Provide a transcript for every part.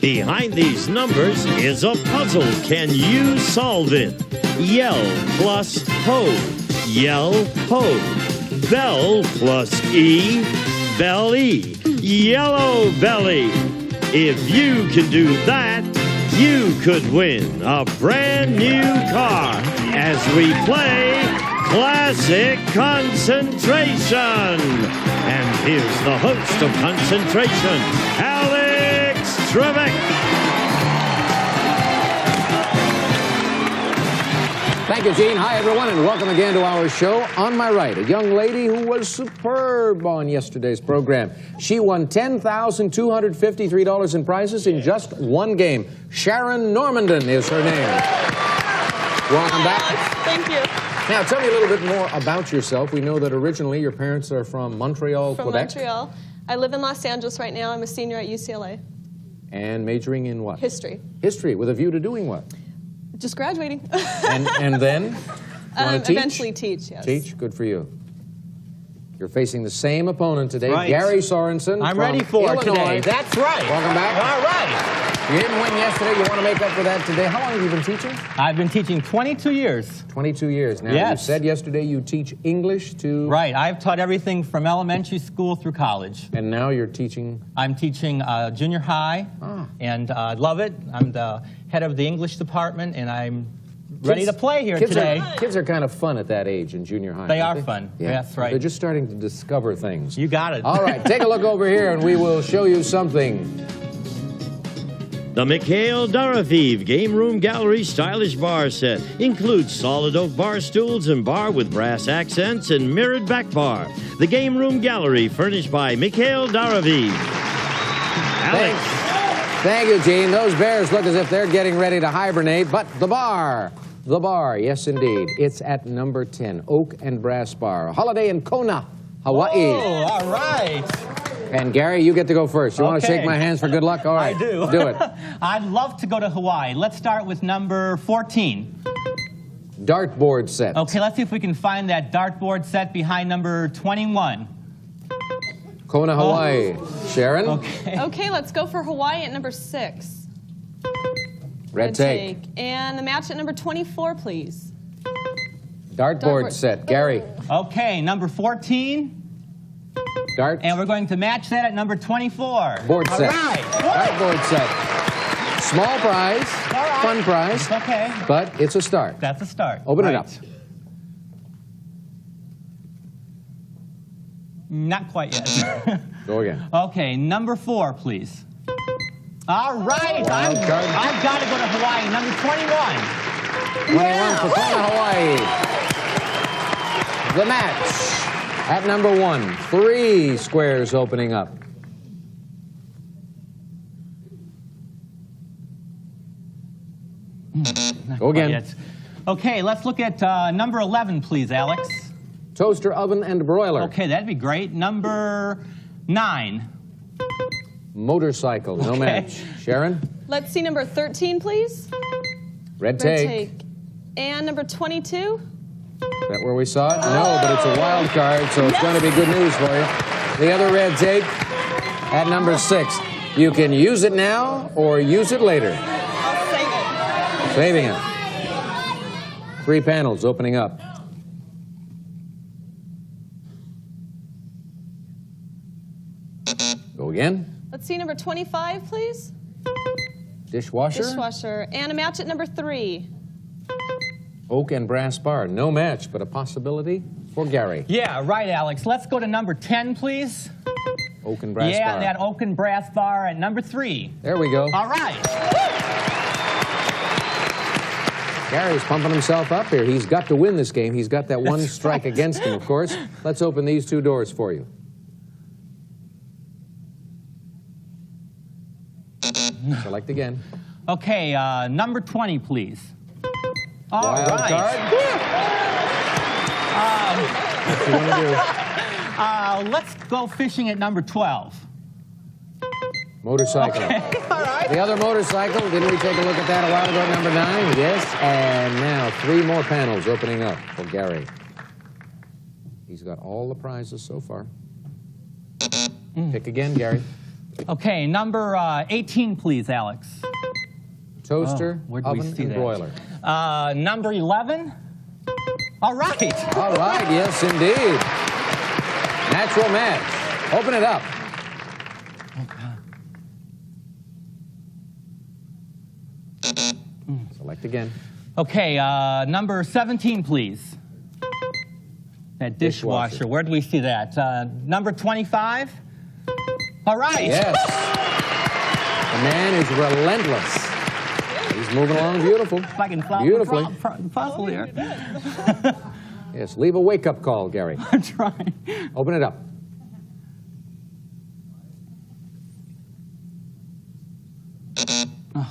Behind these numbers is a puzzle. Can you solve it? Yell plus ho. Yell ho. Bell plus E. Bell E. Yellow belly. If you can do that, you could win a brand new car as we play Classic Concentration. And here's the host of Concentration, Alex Trebek. Thank you, Gene. Hi, everyone, and welcome again to our show. On my right, a young lady who was superb on yesterday's program. She won $10,253 in prizes in just one game. Sharon Normandin is her name. Welcome back. Thank you. Now, tell me a little bit more about yourself. We know that originally your parents are from Montreal, Quebec. From Montreal. I live in Los Angeles right now. I'm a senior at UCLA. And majoring in what? History. History, with a view to doing what? Just graduating. And then? You want to teach? Eventually teach, yes. Teach? Good for you. You're facing the same opponent today, right. Gary Sorensen. I'm ready for Illinois. today. That's right. Welcome back. All right. You didn't win yesterday. You want to make up for that today. How long have you been teaching? I've been teaching 22 years. 22 years. Now, yes. You said yesterday you teach English to... Right. I've taught everything from elementary school through college. And now you're teaching... I'm teaching junior high, and I love it. I'm the head of the English department, and I'm ready to play here today. Kids are kind of fun at that age in junior high. They are fun. Yeah. That's right. They're just starting to discover things. You got it. All right, take a look over here, and we will show you something. The Mikhail Daraviv Game Room Gallery Stylish Bar Set includes solid oak bar stools and bar with brass accents and mirrored back bar. The Game Room Gallery furnished by Mikhail Daraviv. Alex. Thank you, Gene. Those bears look as if they're getting ready to hibernate, but the bar, yes indeed, it's at number 10, Oak and Brass Bar, a holiday in Kona, Hawaii. Oh, all right. And Gary, you get to go first. You want to shake my hands for good luck? All right. I do. Do it. I'd love to go to Hawaii. Let's start with number 14. Dartboard set. Okay, let's see if we can find that dartboard set behind number 21. Kona, Hawaii. Sharon? Okay, let's go for Hawaii at number 6. Red take. And the match at number 24, please. Dartboard set. Gary. Okay, number 14. Dart. And we're going to match that at number 24. Board set. All right. Dartboard set. Small prize. All right. Fun prize. Okay. But it's a start. That's a start. Open it up. Not quite yet. Go again. Okay, number 4, please. All right. I've got to go to Hawaii. Number 21. 21 for Kona, Hawaii. The match at number 1. 3 squares opening up. Go again. Okay, let's look at number 11, please, Alex. Toaster, oven, and broiler. Okay, that'd be great. Number 9. Motorcycle. No match. Sharon? Let's see number 13, please. Red take. And number 22. Is that where we saw it? No, but it's a wild card, so it's going to be good news for you. The other red take at number 6. You can use it now or use it later. I'll save it. Saving it. 3 panels opening up. Go again. Let's see number 25, please. Dishwasher. Dishwasher. And a match at number 3. Oak and brass bar. No match, but a possibility for Gary. Yeah, right, Alex. Let's go to number 10, please. Oak and brass bar. Yeah, that oak and brass bar at number 3. There we go. All right. Gary's pumping himself up here. He's got to win this game. He's got that one strike against him, of course. Let's open these 2 doors for you. Select again. Okay, number 20, please. All Wild right. card. What you want to do? Let's go fishing at number 12. Motorcycle. Okay, all right. The other motorcycle, didn't we take a look at that a while ago, number 9? Yes. And now 3 more panels opening up for Gary. He's got all the prizes so far. Pick again, Gary. Okay, number 18, please, Alex. Toaster, where do we oven, see and that? broiler. Number 11. All right. All right, yes, indeed. Natural match. Open it up. Select again. Okay, number 17, please. That dishwasher. Where do we see that? Number 25. All right. Yes. The man is relentless. He's moving along beautiful. If I can solve Beautifully. the puzzle here. Yes, leave a wake-up call, Gary. I'm trying. Open it up.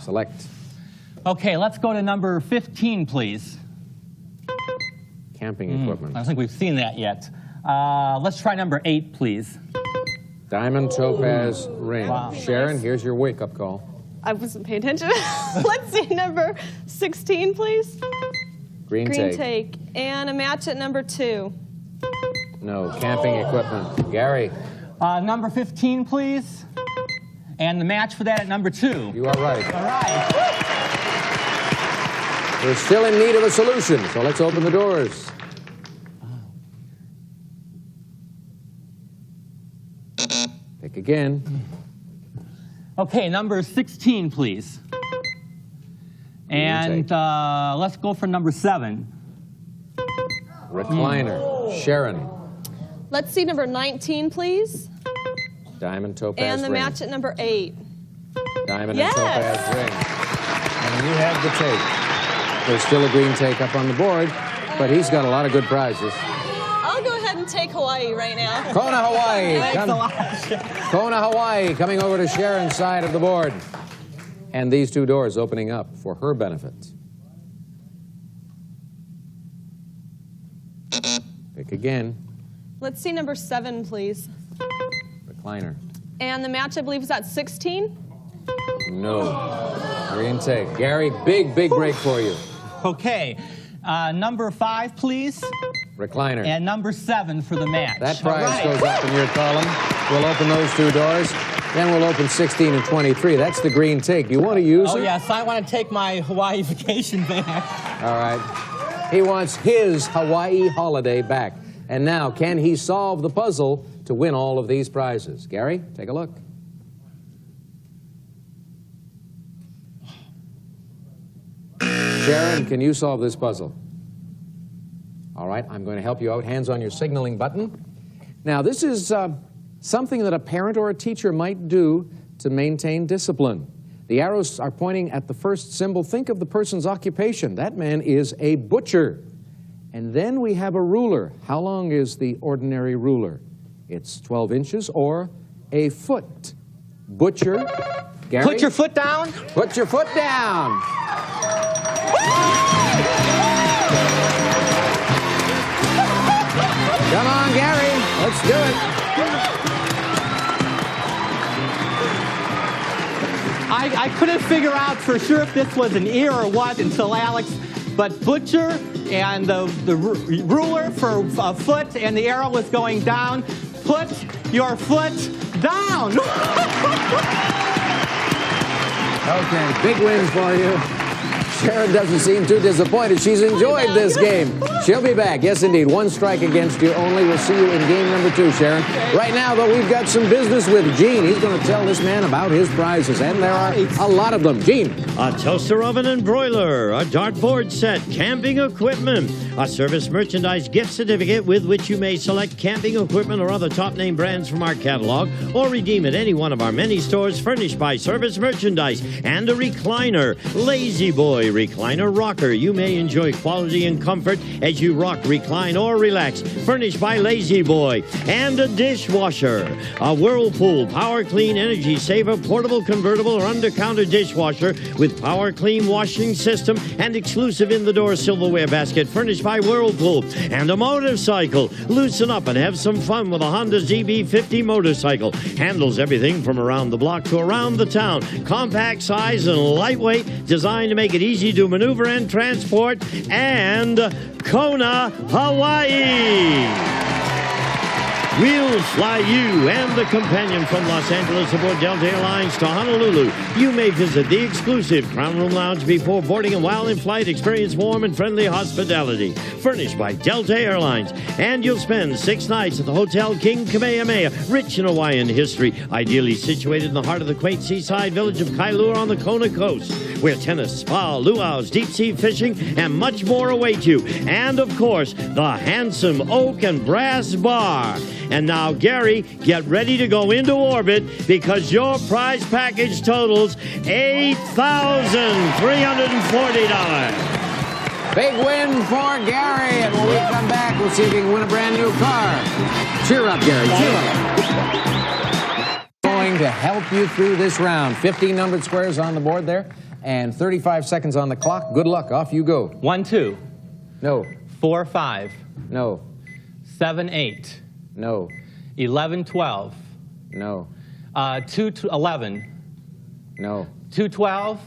Select. Okay, let's go to number 15, please. Camping equipment. I don't think we've seen that yet. Let's try number 8, please. Diamond topaz ring. Wow. Sharon, here's your wake-up call. I wasn't paying attention. Let's see number 16, please. Green take. And a match at number 2. No, camping equipment. Gary, Number 15, please. And the match for that at number 2. you are right. All right. We're still in need of a solution, so let's open the doors. Pick again. Okay, number 16, please. And let's go for number 7. Recliner. Sharon, Let's see number 19, please. diamond topaz And the ring. match at number 8. Diamond Yes. and topaz ring. And you have the take. There's still a green take up on the board, but he's got a lot of good prizes. I'll go ahead and take Hawaii right now. Kona, Hawaii. Thanks a lot. Kona, Hawaii, coming over to Sharon's side of the board. And these two doors opening up for her benefit. Pick again. Let's see number 7, please. Recliner. And the match, I believe, is at 16. No. Green take. Gary, big break for you. Okay, number 5, please. Recliner. And number 7 for the match. That prize All right. goes up in your column. We'll open those two doors. Then we'll open 16 and 23. That's the green take. Do you want to use it? Oh, yes, I want to take my Hawaii vacation back. All right. He wants his Hawaii holiday back. And now, can he solve the puzzle to win all of these prizes? Gary, take a look. Sharon, can you solve this puzzle? All right, I'm going to help you out. Hands on your signaling button. Now, this is something that a parent or a teacher might do to maintain discipline. The arrows are pointing at the first symbol. Think of the person's occupation. That man is a butcher. And then we have a ruler. How long is the ordinary ruler? It's 12 inches or a foot. Butcher. Gary? Put your foot down. Put your foot down. Come on, Gary. Let's do it. I couldn't figure out for sure if this was an ear or what until Alex, but butcher and the ruler for a foot and the arrow was going down. Put your foot down. Okay, big wins for you. Sharon doesn't seem too disappointed. She's enjoyed this game. She'll be back. Yes, indeed. One strike against you only. We'll see you in game number 2, Sharon. Right now, though, we've got some business with Gene. He's going to tell this man about his prizes, and there are a lot of them. Gene. A toaster oven and broiler, a dartboard set, camping equipment, a service merchandise gift certificate with which you may select camping equipment or other top name brands from our catalog or redeem at any one of our many stores furnished by Service Merchandise, and a recliner, Lazy Boy recliner rocker. You may enjoy quality and comfort as you rock, recline, or relax, furnished by Lazy Boy, and a dishwasher, a Whirlpool Power Clean Energy Saver portable, convertible, or under-counter dishwasher with Power Clean washing system and exclusive in-the-door silverware basket furnished by Whirlpool, and a motorcycle. Loosen up and have some fun with a Honda ZB50 motorcycle. Handles everything from around the block to around the town. Compact size and lightweight, designed to make it easy to maneuver and transport, and Kona, Hawaii. We'll fly you and the companion from Los Angeles aboard Delta Airlines to Honolulu. You may visit the exclusive Crown Room Lounge before boarding, and while in flight, experience warm and friendly hospitality furnished by Delta Airlines. And you'll spend 6 nights at the Hotel King Kamehameha, rich in Hawaiian history, ideally situated in the heart of the quaint seaside village of Kailua on the Kona coast, where tennis, spa, luau's, deep-sea fishing, and much more await you. And, of course, the handsome oak and brass bar. And now, Gary, get ready to go into orbit because your prize package totals $8,340. Big win for Gary. And when we come back, we'll see if he can win a brand new car. Cheer up, Gary. Cheer up. Going to help you through this round. 15 numbered squares on the board there, and 35 seconds on the clock. Good luck. Off you go. 1, 2. No. 4, 5. No. 7, 8. No. 11, 12. No. 2, 11. No. 2, 12.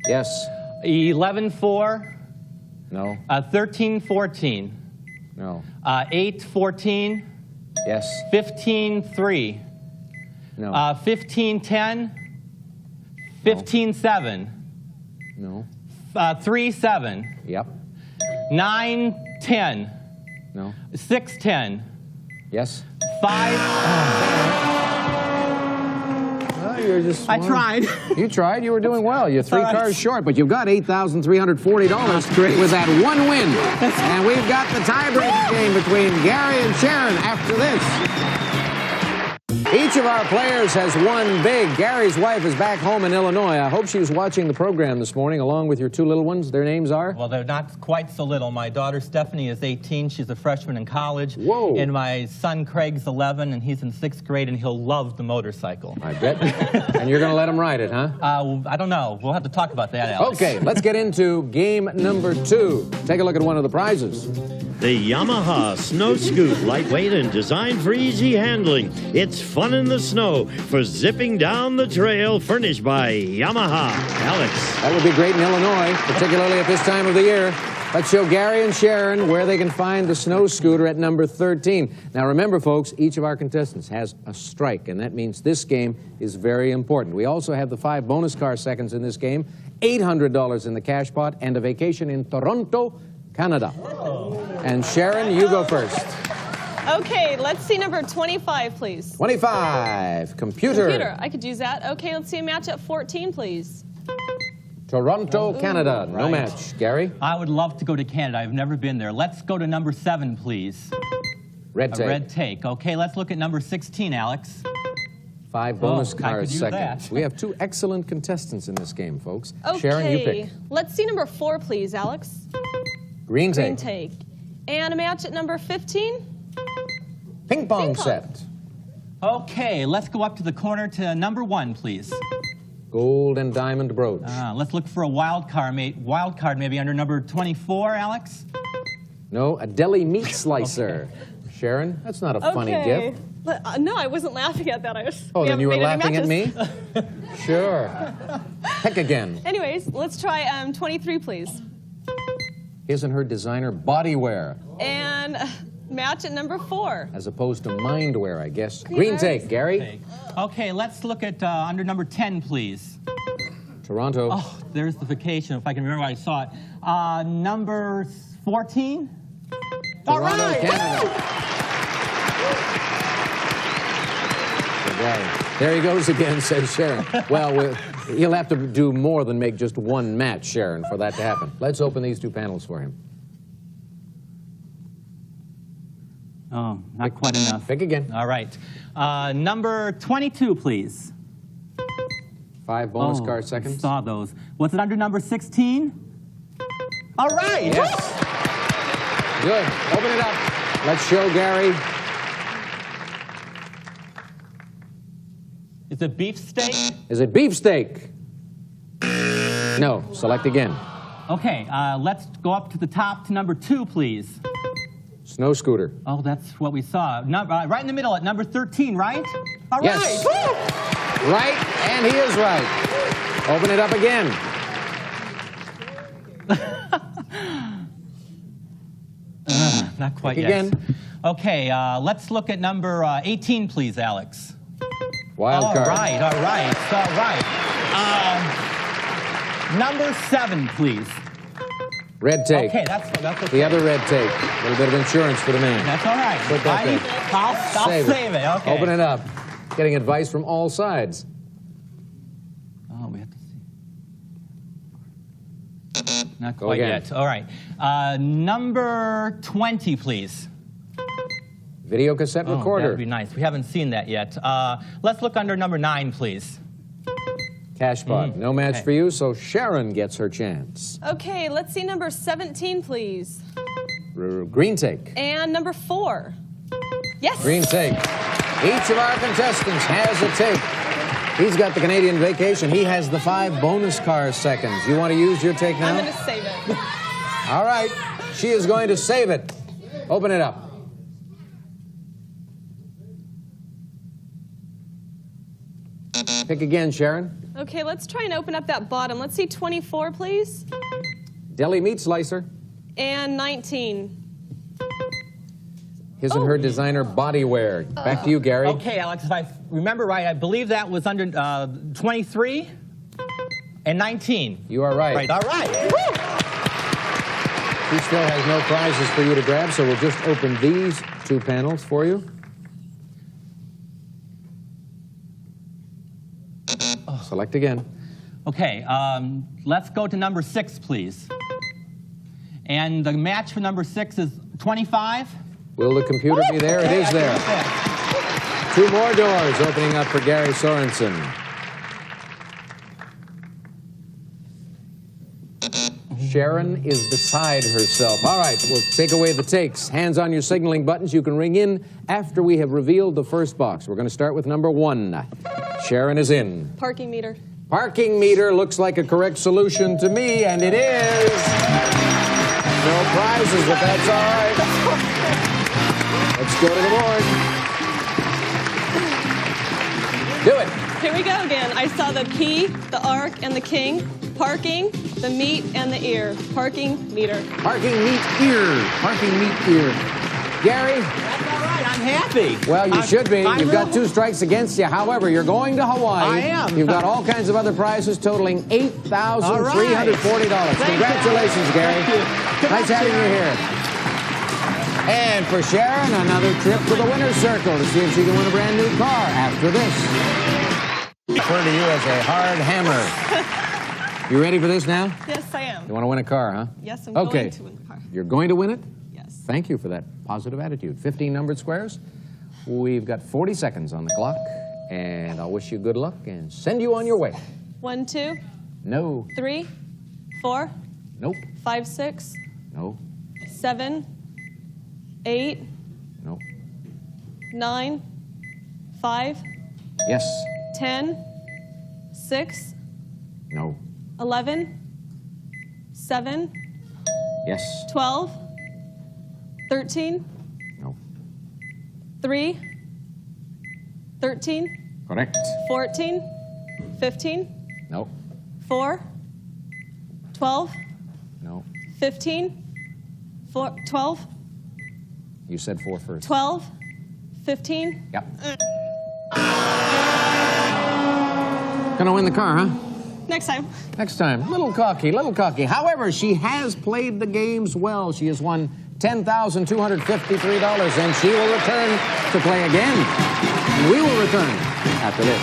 Yes. 11, 4. No. 13, 14. No. 8, 14. Yes. 15, 3. No. 15, 10. 15, 7. No. 3, 7. Yep. 9, 10. No. 6, 10. Yes. 5. Oh, you're just. I tried. You tried. You were doing well. You're 3 All right. cars short, but you've got $8,340 with that one win. And we've got the tiebreaker game between Gary and Sharon after this. Each of our players has won big. Gary's wife is back home in Illinois. I hope she was watching the program this morning along with your 2 little ones. Their names are? Well, they're not quite so little. My daughter Stephanie is 18. She's a freshman in college. Whoa. And my son Craig's 11, and he's in 6th grade, and he'll love the motorcycle. I bet. And you're going to let them ride it, huh? I don't know. We'll have to talk about that, Alex. Okay, let's get into game number 2. Take a look at one of the prizes. The Yamaha Snow Scoot, lightweight and designed for easy handling. It's fun in the snow for zipping down the trail, furnished by Yamaha. Alex. That would be great in Illinois, particularly at this time of the year. Let's show Gary and Sharon where they can find the snow scooter at number 13. Now remember, folks, each of our contestants has a strike, and that means this game is very important. We also have the 5 bonus car seconds in this game, $800 in the cash pot, and a vacation in Toronto, Canada. And Sharon, you go first. Okay, let's see number 25, please. 25, computer. I could use that. Okay, let's see a match at 14, please. Toronto, Canada. No right. match. Gary? I would love to go to Canada. I've never been there. Let's go to number 7, please. Red take. Red take. Okay, let's look at number 16, Alex. 5 bonus I cars could use seconds. that. We have 2 excellent contestants in this game, folks. Okay, Sharon, you pick. let's see number 4, please, Alex. Green take. Green take. And a match at number 15. Ping pong Ping pong. set. Okay, let's go up to the corner to number 1, please. Gold and diamond brooch. Let's look for a wild card maybe under number 24, Alex. No, a deli meat slicer. Sharon, that's not a funny gift. No, I wasn't laughing at that. Oh, then you were haven't laughing made at any me? Sure. Pick again. Anyways, let's try 23, please. His and her designer bodywear, And match at number 4. as opposed to mindwear, I guess. Green take, Gary. Okay, let's look at under number 10, please. Toronto. Oh, there's the vacation, if I can remember I saw it. Number 14? All Toronto, right! Canada. Okay. There he goes again, says Sharon. Well, he'll have to do more than make just one match, Sharon, for that to happen. Let's open these 2 panels for him. Oh, not quite enough. Pick again. All right. Number 22, please. 5 bonus Oh, card seconds. I saw those. What's it under number 16? All right. Yes. Good. Open it up. Let's show Gary. Is it beefsteak? Is it beefsteak? No. Select again. Okay, let's go up to the top to number 2, please. Snow scooter. Oh, that's what we saw. Right in the middle at number 13, right? All right. Yes. Right, and he is right. Open it up again. Not quite Pick yet. again. Okay, let's look at number 18, please, Alex. Wild card. All right. Number 7, please. Red tape. Okay, that's okay. The other red tape. A little bit of insurance for the man. That's all right. Put that there. I'll save it. Okay. Open it up. Getting advice from all sides. Oh, we have to see. Not Go quite again. yet. All right. Number 20, please. Video cassette Oh, recorder. that would be nice. We haven't seen that yet. Let's look under number 9, please. Cash pot. No match for you, so Sharon gets her chance. Okay, let's see number 17, please. Green take. And number 4. Yes. Green take. Each of our contestants has a take. He's got the Canadian vacation. He has the 5 bonus car seconds. You want to use your take now? I'm going to save it. All right. She is going to save it. Open it up. Pick again, Sharon. Okay, let's try and open up that bottom. Let's see 24, please. Deli meat slicer. And 19. His and her designer body wear. Back to you, Gary. Okay, Alex, if I remember right, I believe that was under 23 and 19. You are right. Right, all right. She still has no prizes for you to grab, so we'll just open these 2 panels for you. Select again. Okay, let's go to number 6, please. And the match for number 6 is 25. Will the computer be there? It is there. 2 more doors opening up for Gary Sorensen. Sharon is beside herself. All right, we'll take away the takes. Hands on your signaling buttons. You can ring in after we have revealed the first box. We're going to start with number 1. Sharon is in. Parking meter. Parking meter looks like a correct solution to me, and it is. No prizes, but that's all right. Let's go to the board. Do it. Here we go again. I saw the P, the arc, and the king. Parking, the meat, and the ear. Parking meter. Parking meat ear. Parking meat ear. Gary? That's all right, I'm happy. Well, you should be. You've got 2 strikes against you. However, you're going to Hawaii. I am. You've got all kinds of other prizes totaling $8,340. Congratulations, Gary. Nice having you here. And for Sharon, another trip to the winner's circle to see if she can win a brand new car after this. Refer to you as a hard hammer. You ready for this now? Yes, I am. You want to win a car, huh? Yes, I'm going to win the car. You're going to win it? Yes. Thank you for that positive attitude. 15 numbered squares. We've got 40 seconds on the clock, and I'll wish you good luck and send you on your way. 1, 2, No. 3, 4, Nope. 5, 6, No. 7, 8, Nope. 9, 5, Yes. 10, 6, No. 11, 7, Yes. 12, 13, No. 3, 13, Correct. 14, 15, No. 4, 12, No. 15, 12, You said 4 first. 12, 15. Yep. Gonna win the car, huh? Next time. Next time. Little cocky, little cocky. However, she has played the games well. She has won $10,253, and she will return to play again. And we will return after this.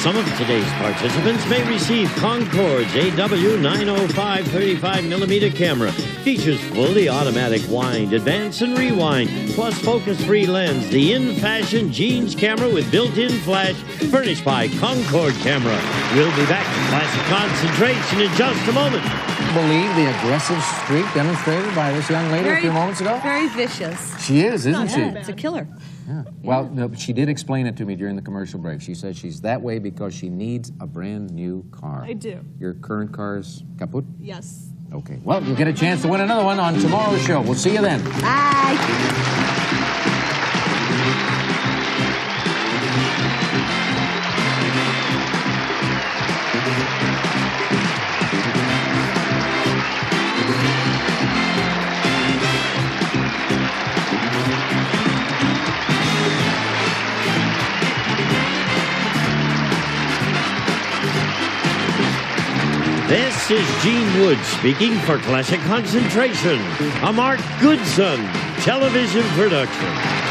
Some of today's participants may receive Concord's AW905 35mm camera. Features fully automatic wind, advance, and rewind, plus focus-free lens. The in-fashion jeans camera with built-in flash, furnished by Concord Camera. We'll be back to classic concentration in just a moment. Believe the aggressive streak demonstrated by this young lady a few moments ago? Very vicious. She is, isn't she? Yeah, it's a killer. Yeah. Well, no, but she did explain it to me during the commercial break. She said she's that way because she needs a brand new car. I do. Your current car's kaput? Yes. Okay. Well, you'll get a chance to win another one on tomorrow's show. We'll see you then. Bye. This is Gene Wood speaking for Classic Concentration, a Mark Goodson television production.